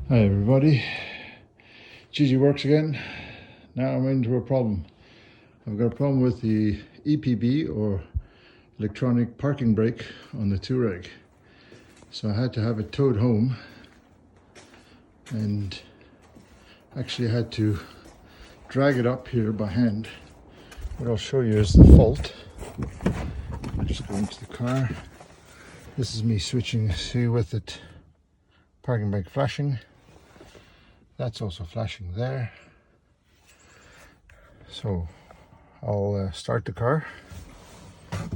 Hi everybody, Gigi works again. Now I'm into a problem. I've got a problem with the EPB or electronic parking brake on the Touareg. So I had to have it towed home and actually had to drag it up here by hand. What I'll show you is the fault. I'll just go into the car. This is me switching, see with it, parking brake flashing. That's also flashing there. So I'll start the car. That's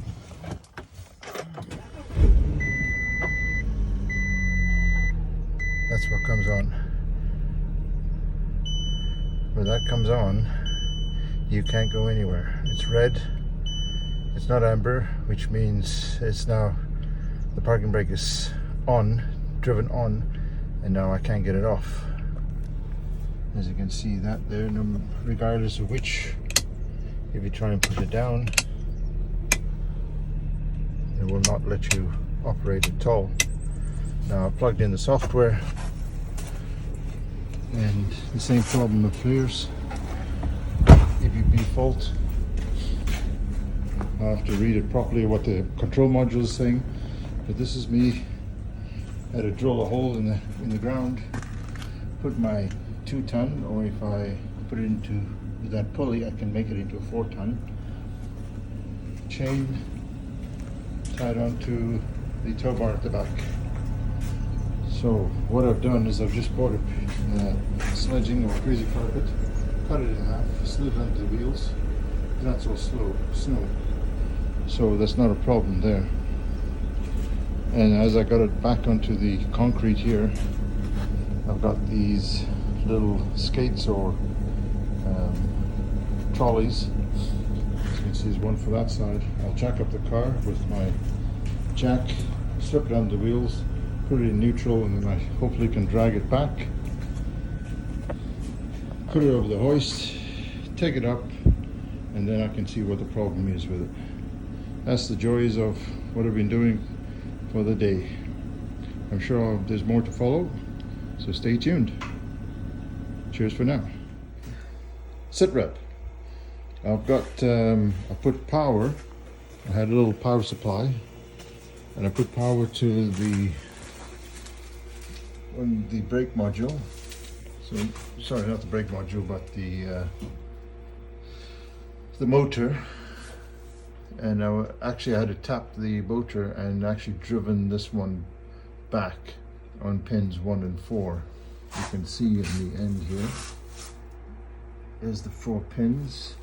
what comes on. When that comes on, you can't go anywhere. It's red. It's not amber, which means it's now, the parking brake is on, driven on, and now I can't get it off. As you can see that there, regardless of which, if you try and push it down, it will not let you operate at all. Now I plugged in the software and the same problem appears. EPB fault. I have to read it properly what the control module is saying, but this is me. I had to drill a hole in the ground, put my 2-ton, or if I put it into that pulley, I can make it into a 4-ton. Chain tied onto the tow bar at the back. So what I've done is I've just bought a sledging or greasy carpet, cut it in half, slid it onto the wheels. It's not so snow, so that's not a problem there. And as I got it back onto the concrete here, I've got these little skates or trolleys. As you can see, there's one for that side. I'll jack up the car with my jack, slip it on the wheels, put it in neutral, and then I hopefully can drag it back, put it over the hoist, take it up, and then I can see what the problem is with it. That's the joys of what I've been doing for the day. I'm sure there's more to follow, so stay tuned. Cheers for now. Sit rep. I've got, I put power, I had a little power supply, and I put power to the brake module. So, sorry, not the brake module, but the motor. And I actually had to tap the motor and actually driven this one back on pins 1 and 4. You can see in the end here is the 4 pins.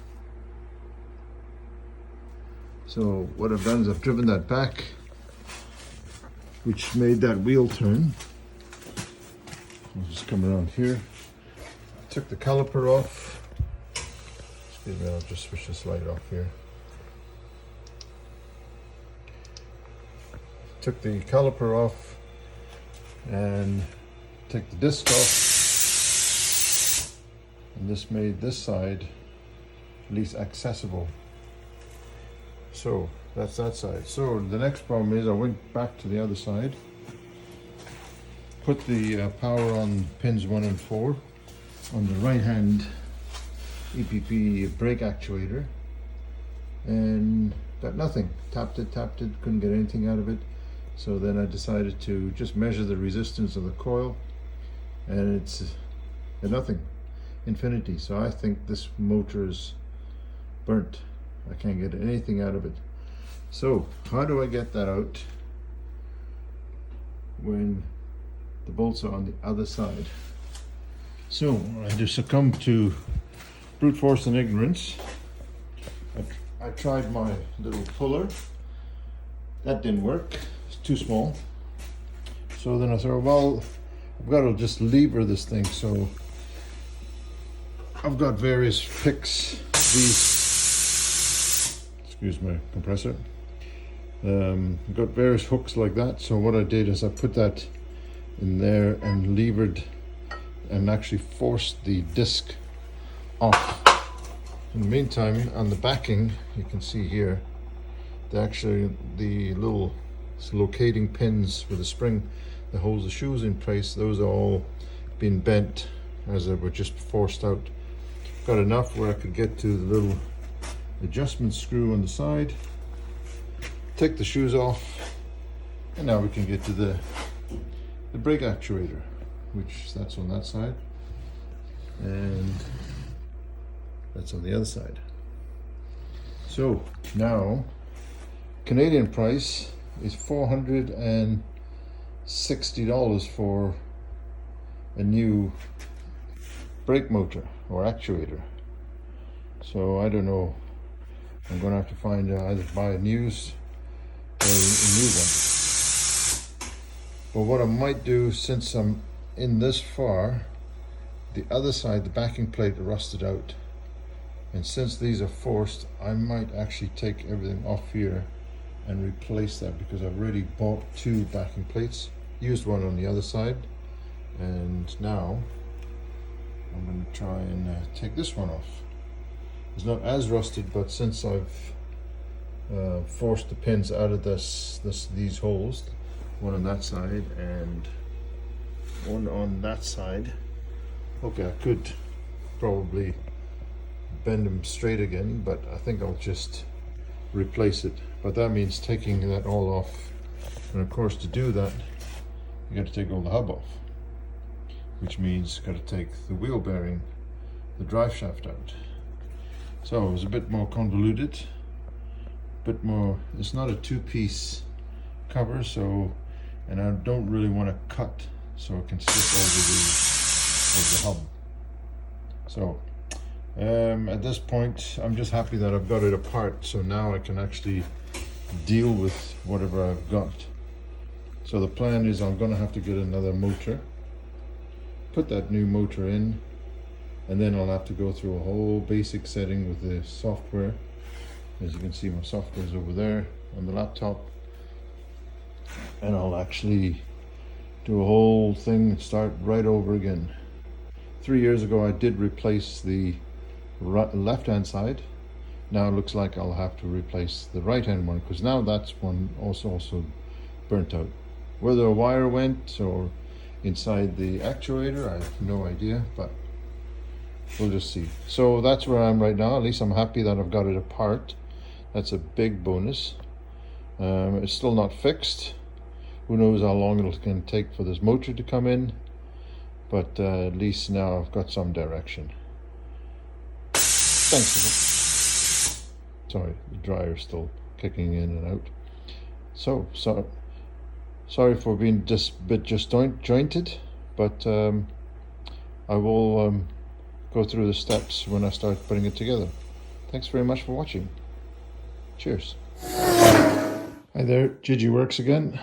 So what I've done is I've driven that back, which made that wheel turn. I'll just come around here. Took the caliper off. Excuse me, I'll just switch this light off here. Took the caliper off and take the disc off, and this made this side at least accessible. So that's that side. So the next problem is I went back to the other side, put the power on pins 1 and 4 on the right hand EPB brake actuator, and got nothing. Tapped it, couldn't get anything out of it. So then I decided to just measure the resistance of the coil, and it's nothing, infinity. So I think this motor is burnt. I can't get anything out of it. So how do I get that out when the bolts are on the other side? So I just succumbed to brute force and ignorance. I tried my little puller. That didn't work. It's too small. So then I thought, well, I've got to just lever this thing. So I've got various picks. These, excuse my compressor. I've got various hooks like that. So what I did is I put that in there and levered and actually forced the disc off. In the meantime, on the backing, you can see here, the little locating pins with a spring that holds the shoes in place, those are all been bent as they were just forced out. Got enough where I could get to the little adjustment screw on the side, take the shoes off, and now we can get to the brake actuator, which that's on that side, and that's on the other side. So now, Canadian price is $460 for a new brake motor or actuator. So I don't know, I'm gonna have to find either buy a used or a new one. But what I might do, since I'm in this far, the other side, the backing plate rusted out. And since these are forced, I might actually take everything off here and replace that, because I've already bought 2 backing plates, used one on the other side, and now I'm going to try and take this one off. It's not as rusted, but since I've forced the pins out of these holes, one on that side and one on that side, okay, I could probably bend them straight again, but I think I'll just replace it. But that means taking that all off, and of course to do that you got to take all the hub off, which means got to take the wheel bearing, the drive shaft out. So it was a bit more convoluted, bit more, it's not a 2-piece cover, so, and I don't really want to cut so it can slip over the hub. So at this point I'm just happy that I've got it apart, so now I can actually deal with whatever I've got. So the plan is I'm going to have to get another motor, put that new motor in, and then I'll have to go through a whole basic setting with the software. As you can see, my software is over there on the laptop, and I'll actually do a whole thing and start right over again. 3 years ago I did replace the left hand side. Now it looks like I'll have to replace the right hand one, because now that's one also burnt out. Whether a wire went or inside the actuator, I have no idea, but we'll just see. So that's where I am right now. At least I'm happy that I've got it apart. That's a big bonus. It's still not fixed. Who knows how long it can take for this motor to come in, but at least now I've got some direction. Thanks. Sorry, the dryer's still kicking in and out. So sorry for being just a bit jointed, but I will go through the steps when I start putting it together. Thanks very much for watching. Cheers. Hi there, Gigi Works again.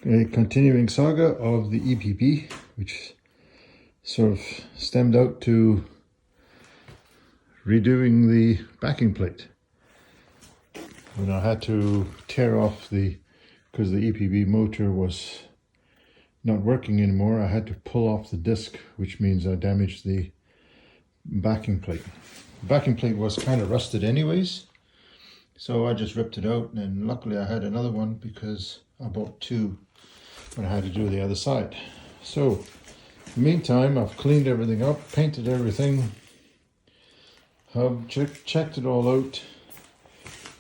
A continuing saga of the EPB, which sort of stemmed out to redoing the backing plate. When I had to tear off because the EPB motor was not working anymore, I had to pull off the disc, which means I damaged the backing plate. The backing plate was kind of rusted anyways, so I just ripped it out, and luckily I had another one because I bought 2 when I had to do the other side. So in the meantime, I've cleaned everything up, painted everything, I've checked it all out,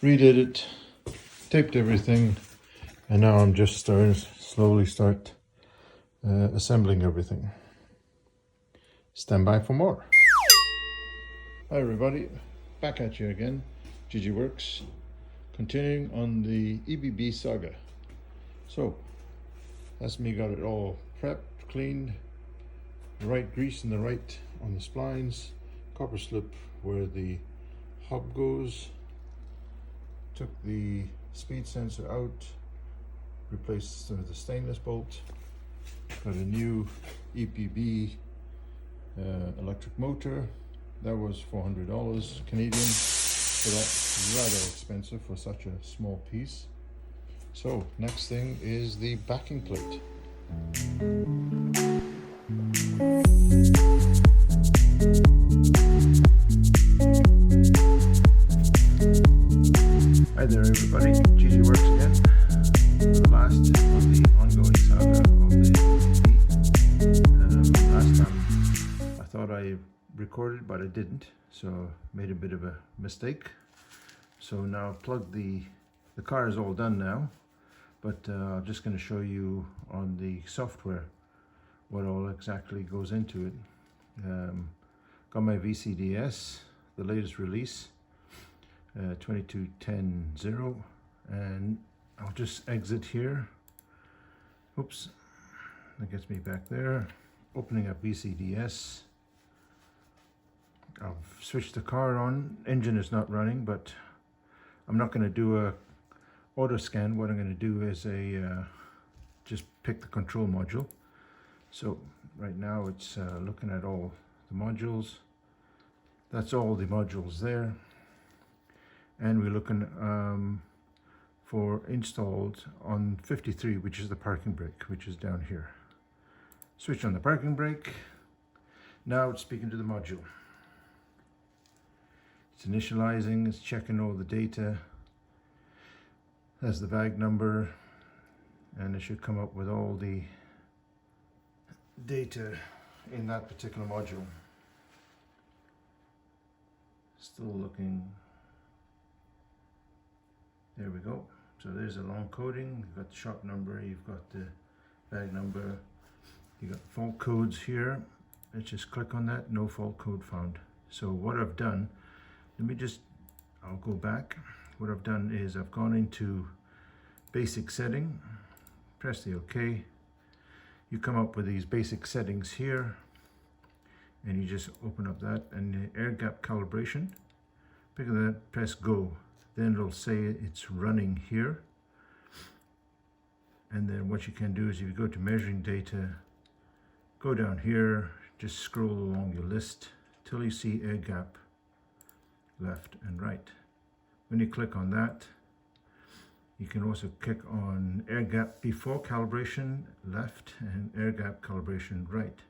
redid it, taped everything, and now I'm just starting to slowly start assembling everything. Stand by for more. Hi everybody, back at you again, Gigi Works, continuing on the EPB saga. So that's me, got it all prepped, cleaned, the right grease in the right on the splines, copper slip where the hub goes, took the speed sensor out, replaced the stainless bolt, got a new EPB electric motor. That was $400 Canadian, so that's rather expensive for such a small piece. So next thing is the backing plate. Hi there everybody, Gigi Works again. The last of the ongoing saga of the EPB. recorded, but I didn't, so made a bit of a mistake. So now plug the car is all done now, but I'm just going to show you on the software what all exactly goes into it. Got my VCDS, the latest release, 22.10.0, and I'll just exit here. Oops, that gets me back there. Opening up VCDS. I've switched the car on. Engine is not running, but I'm not going to do a auto scan. What I'm going to do is just pick the control module. So right now it's looking at all the modules. That's all the modules there, and we're looking for installed on 53, which is the parking brake, which is down here. Switch on the parking brake. Now it's speaking to the module. It's initializing, it's checking all the data. That's the VAG number, and it should come up with all the data in that particular module. Still looking. There we go. So there's a long coding. You've got the shop number, you've got the VAG number, you've got fault codes here. Let's just click on that. No fault code found. So what I've done, I'll go back. What I've done is I've gone into basic setting, press the OK. You come up with these basic settings here, and you just open up that, and the air gap calibration. Pick up that, press go. Then it'll say it's running here. And then what you can do is if you go to measuring data, go down here, just scroll along your list till you see air gap left and right. When you click on that, you can also click on air gap before calibration left and air gap calibration right.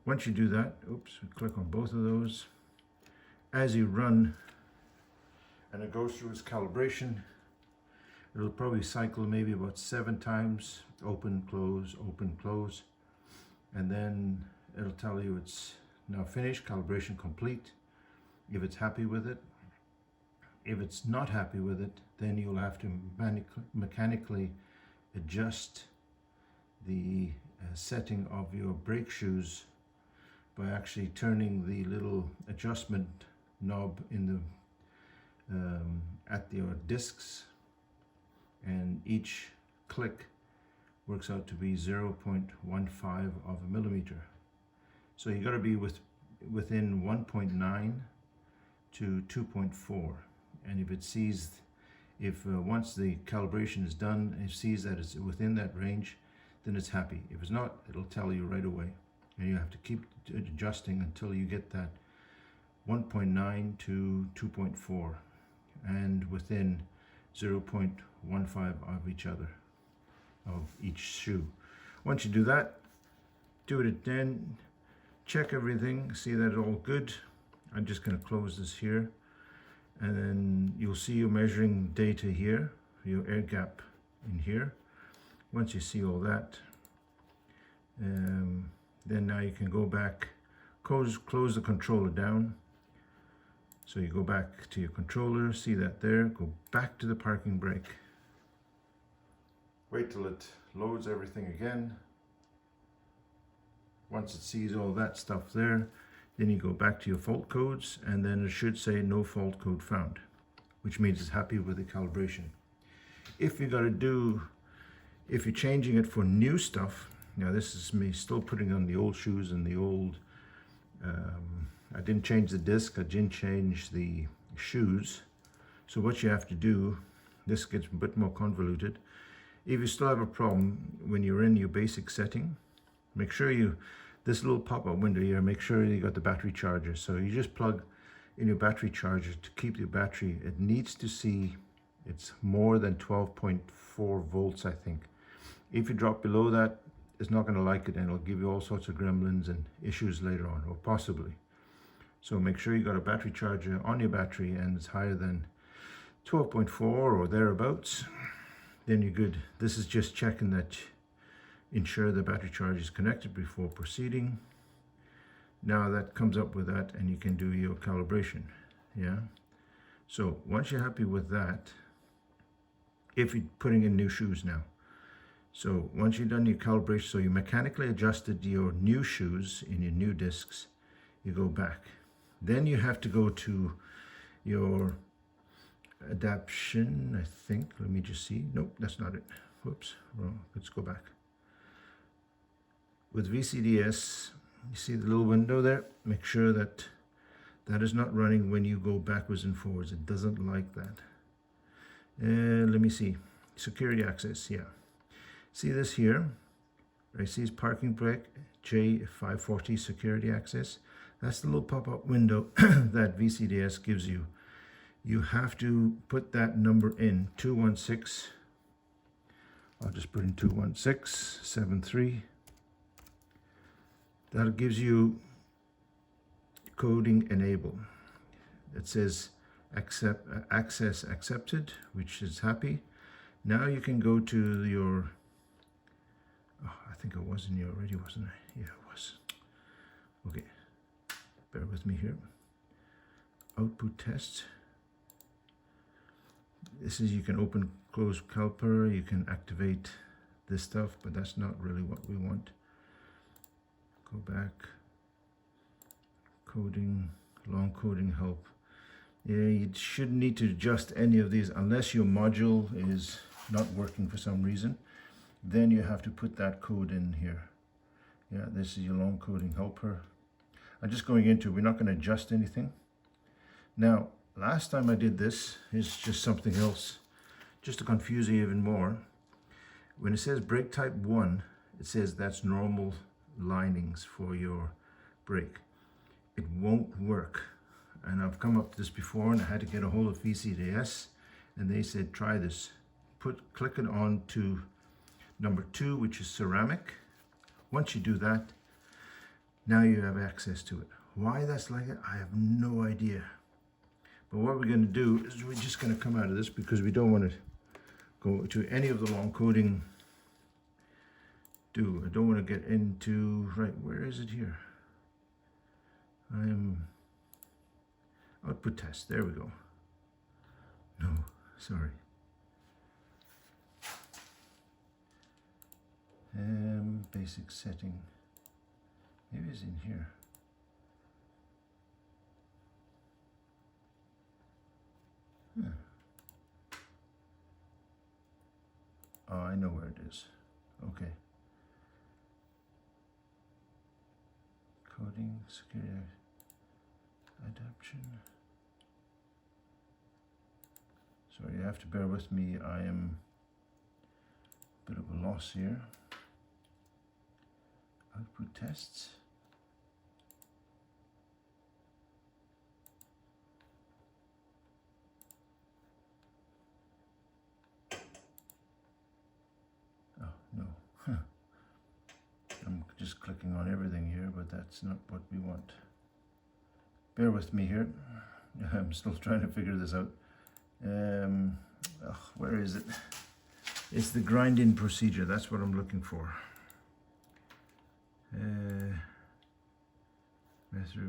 Once you do that, click on both of those. As you run and it goes through its calibration, it'll probably cycle maybe about 7 times, open, close, and then it'll tell you it's now finished, calibration complete, if it's happy with it. If it's not happy with it, then you'll have to mechanically adjust the setting of your brake shoes by actually turning the little adjustment knob in the at your discs, and each click works out to be 0.15 of a millimeter. So you got to be within 1.9 to 2.4, and if it sees, once the calibration is done, it sees that it's within that range, then it's happy. If it's not, it'll tell you right away, and you have to keep adjusting until you get that 1.9 to 2.4 and within 0.15 of each shoe. Once you do that, do it again, check everything, see that it's all good. I'm just going to close this here, and then you'll see your measuring data here, your air gap in here. Once you see all that, then now you can go back, close the controller down. So you go back to your controller, see that there, go back to the parking brake. Wait till it loads everything again. Once it sees all that stuff there, then you go back to your fault codes, and then it should say no fault code found, which means it's happy with the calibration. If you're changing it for new stuff, now this is me still putting on the old shoes and the old, I didn't change the disc, I didn't change the shoes. So what you have to do, this gets a bit more convoluted. If you still have a problem when you're in your basic setting, make sure this little pop-up window here, make sure you got the battery charger. So you just plug in your battery charger to keep your battery. It needs to see it's more than 12.4 volts, I think. If you drop below that, it's not going to like it, and it'll give you all sorts of gremlins and issues later on, or possibly. So make sure you got a battery charger on your battery and it's higher than 12.4 or thereabouts, then you're good. This is just checking that, ensure the battery charge is connected before proceeding. Now that comes up with that, and you can do your calibration. Yeah. So once you're happy with that, if you're putting in new shoes now, so once you've done your calibration, so you mechanically adjusted your new shoes in your new discs, you go back. Then you have to go to your adaptation, I think. Let me just see. Nope, that's not it. Whoops, wrong. Let's go back. With VCDS, you see the little window there? Make sure that that is not running when you go backwards and forwards. It doesn't like that. Let me see. Security access, yeah. See this here? Right, see this parking brake, J540 security access. That's the little pop-up window that VCDS gives you. You have to put that number in, 216. I'll just put in 21673. That gives you coding enable. It says access accepted, which is happy. Now you can go to your, I think I was in here already, wasn't I? Yeah, it was. Okay, bear with me here. Output test. This is, you can open, close caliper, you can activate this stuff, but that's not really what we want. Go back, coding, long coding help. Yeah, you shouldn't need to adjust any of these unless your module is not working for some reason. Then you have to put that code in here. Yeah, this is your long coding helper. I'm just going into, we're not going to adjust anything. Now, last time I did this, is just something else, just to confuse you even more. When it says brake type 1, it says that's normal linings for your brake. It won't work. And I've come up to this before, and I had to get a hold of VCDS, and they said try this. Click it on to number 2, which is ceramic. Once you do that, now you have access to it. Why that's like that, I have no idea. But what we're going to do is we're just going to come out of this, because we don't want to go to any of the long coding. I don't want to get into, right, where is it here? Output test, there we go. No, sorry. Basic setting. Maybe it's in here. Oh, I know where it is. Okay. Coding, security, adaptation. Sorry, you have to bear with me. I am a bit of a loss here. Output tests. Oh, no. I'm just clicking on everything here, but that's not what we want. Bear with me here. I'm still trying to figure this out. Where is it? It's the grind-in procedure. That's what I'm looking for.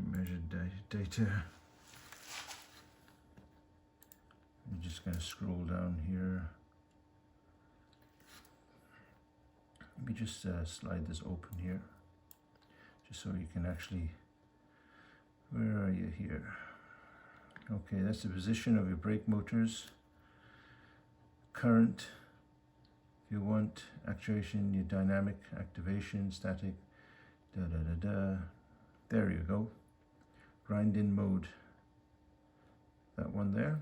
Measured data. I'm just going to scroll down here. Let me just slide this open here, just so you can actually, where are you here? Okay, that's the position of your brake motors. Current, if you want, actuation, your dynamic, activation, static, There you go. Grind-in mode. That one there.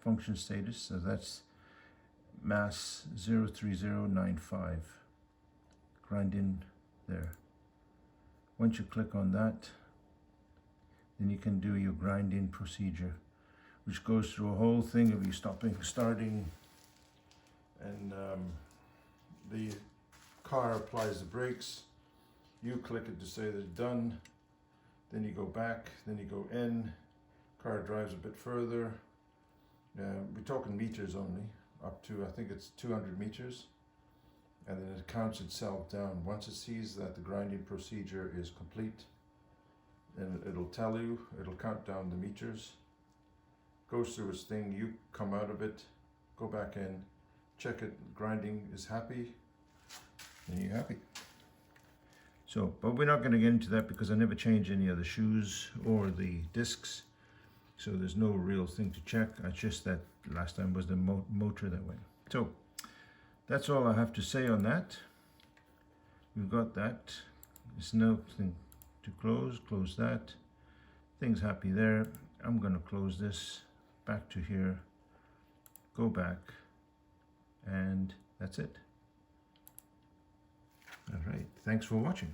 Function status, so that's mass 03095. Grind-in there. Once you click on that, then you can do your grind-in procedure, which goes through a whole thing of you stopping, starting, and the car applies the brakes. You click it to say that it's done. Then you go back, then you go in. Car drives a bit further. We're talking meters only, up to, I think it's 200 meters. And then it counts itself down. Once it sees that the grinding procedure is complete, and it'll tell you, it'll count down the meters, goes through its thing, you come out of it, go back in, check it, grinding is happy, and you're happy. So, but we're not going to get into that because I never changed any of the shoes or the discs, so there's no real thing to check. It's just that last time was the motor that went. So that's all I have to say on that. We've got that. There's nothing to close that. Thing's happy there. I'm going to close this back to here, go back, and that's it. All right, thanks for watching.